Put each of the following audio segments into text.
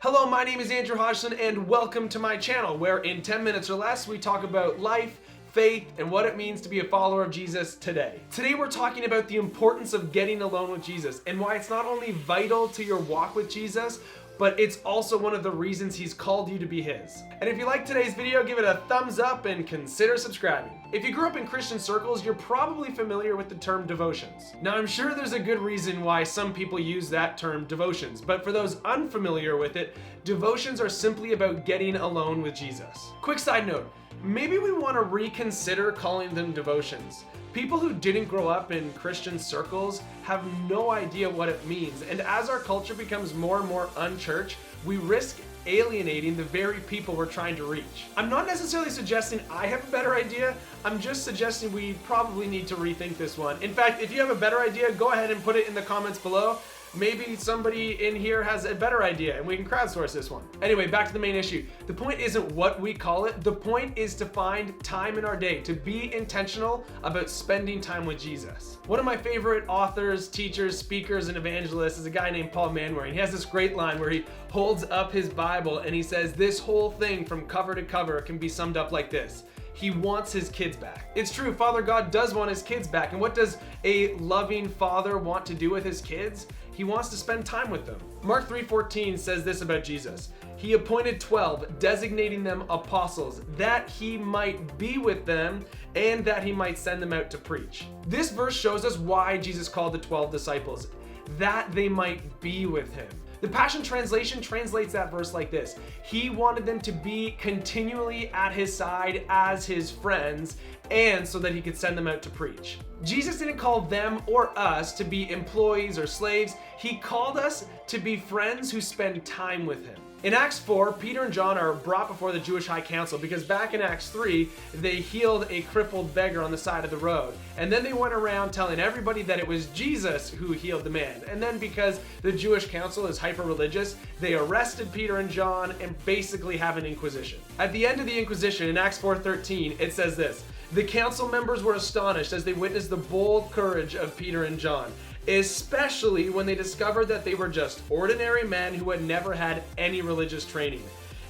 Hello, my name is Andrew Hodgson and welcome to my channel where in 10 minutes or less we talk about life, faith, and what it means to be a follower of Jesus today. Today we're talking about the importance of getting alone with Jesus and why it's not only vital to your walk with Jesus, but it's also one of the reasons he's called you to be his. And if you like today's video, give it a thumbs up and consider subscribing. If you grew up in Christian circles, you're probably familiar with the term devotions. Now, I'm sure there's a good reason why some people use that term devotions, but for those unfamiliar with it, devotions are simply about getting alone with Jesus. Quick side note, maybe we want to reconsider calling them devotions. People who didn't grow up in Christian circles have no idea what it means, and as our culture becomes more and more unchurched, we risk alienating the very people we're trying to reach. I'm not necessarily suggesting I have a better idea, I'm just suggesting we probably need to rethink this one. In fact, if you have a better idea, go ahead and put it in the comments below. Maybe somebody in here has a better idea and we can crowdsource this one. Anyway, back to the main issue. The point isn't what we call it. The point is to find time in our day, to be intentional about spending time with Jesus. One of my favorite authors, teachers, speakers, and evangelists is a guy named Paul Manwaring. He has this great line where he holds up his Bible and he says, "This whole thing from cover to cover can be summed up like this. He wants his kids back." It's true, Father God does want his kids back. And what does a loving father want to do with his kids? He wants to spend time with them. Mark 3:14 says this about Jesus. He appointed 12, designating them apostles, that he might be with them and that he might send them out to preach. This verse shows us why Jesus called the 12 disciples, that they might be with him. The Passion Translation translates that verse like this. He wanted them to be continually at his side as his friends, and so that he could send them out to preach. Jesus didn't call them or us to be employees or slaves. He called us to be friends who spend time with him. In Acts 4, Peter and John are brought before the Jewish High Council because back in Acts 3, they healed a crippled beggar on the side of the road. And then they went around telling everybody that it was Jesus who healed the man. And then because the Jewish council is hyper-religious, they arrested Peter and John and basically have an inquisition. At the end of the inquisition, in Acts 4:13, it says this, "The council members were astonished as they witnessed the bold courage of Peter and John, especially when they discovered that they were just ordinary men who had never had any religious training.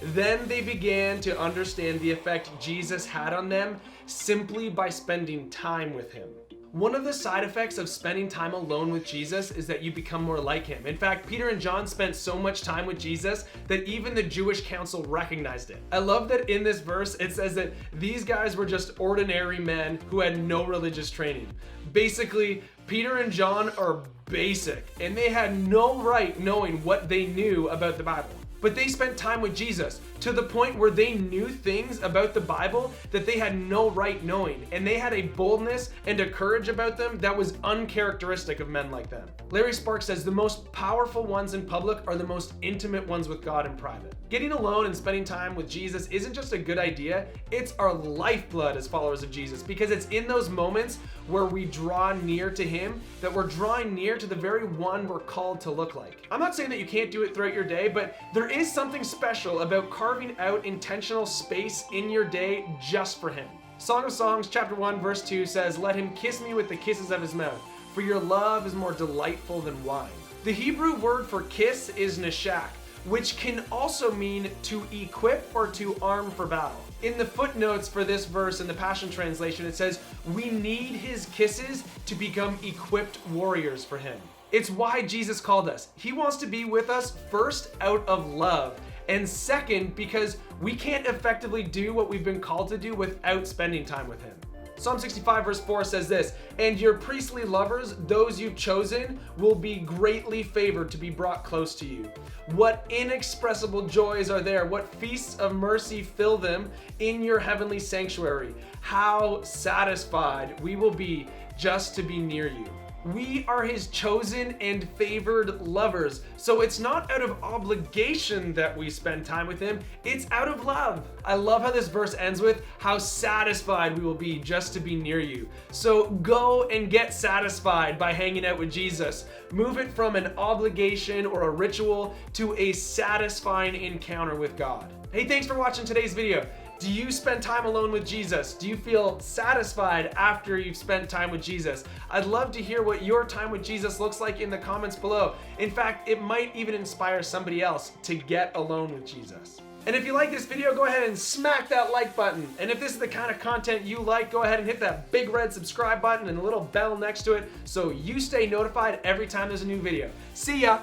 Then they began to understand the effect Jesus had on them simply by spending time with him." One of the side effects of spending time alone with Jesus is that you become more like him. In fact, Peter and John spent so much time with Jesus that even the Jewish council recognized it. I love that in this verse it says that these guys were just ordinary men who had no religious training. Basically, Peter and John are basic, and they had no right knowing what they knew about the Bible. But they spent time with Jesus to the point where they knew things about the Bible that they had no right knowing, and they had a boldness and a courage about them that was uncharacteristic of men like them. Larry Sparks says the most powerful ones in public are the most intimate ones with God in private. Getting alone and spending time with Jesus isn't just a good idea, it's our lifeblood as followers of Jesus, because it's in those moments where we draw near to him that we're drawing near to the very one we're called to look like. I'm not saying that you can't do it throughout your day, but there is something special about carving out intentional space in your day just for him. Song of Songs chapter 1 verse 2 says, "Let him kiss me with the kisses of his mouth, for your love is more delightful than wine." The Hebrew word for kiss is neshak, which can also mean to equip or to arm for battle. In the footnotes for this verse in the Passion Translation, it says, "We need his kisses to become equipped warriors for him." It's why Jesus called us. He wants to be with us first out of love, and second because we can't effectively do what we've been called to do without spending time with him. Psalm 65 verse 4 says this, "And your priestly lovers, those you've chosen, will be greatly favored to be brought close to you. What inexpressible joys are there, what feasts of mercy fill them in your heavenly sanctuary. How satisfied we will be just to be near you." We are his chosen and favored lovers. So it's not out of obligation that we spend time with him, it's out of love. I love how this verse ends with, "How satisfied we will be just to be near you." So go and get satisfied by hanging out with Jesus. Move it from an obligation or a ritual to a satisfying encounter with God. Hey, thanks for watching today's video. Do you spend time alone with Jesus? Do you feel satisfied after you've spent time with Jesus? I'd love to hear what your time with Jesus looks like in the comments below. In fact, it might even inspire somebody else to get alone with Jesus. And if you like this video, go ahead and smack that like button. And if this is the kind of content you like, go ahead and hit that big red subscribe button and the little bell next to it so you stay notified every time there's a new video. See ya!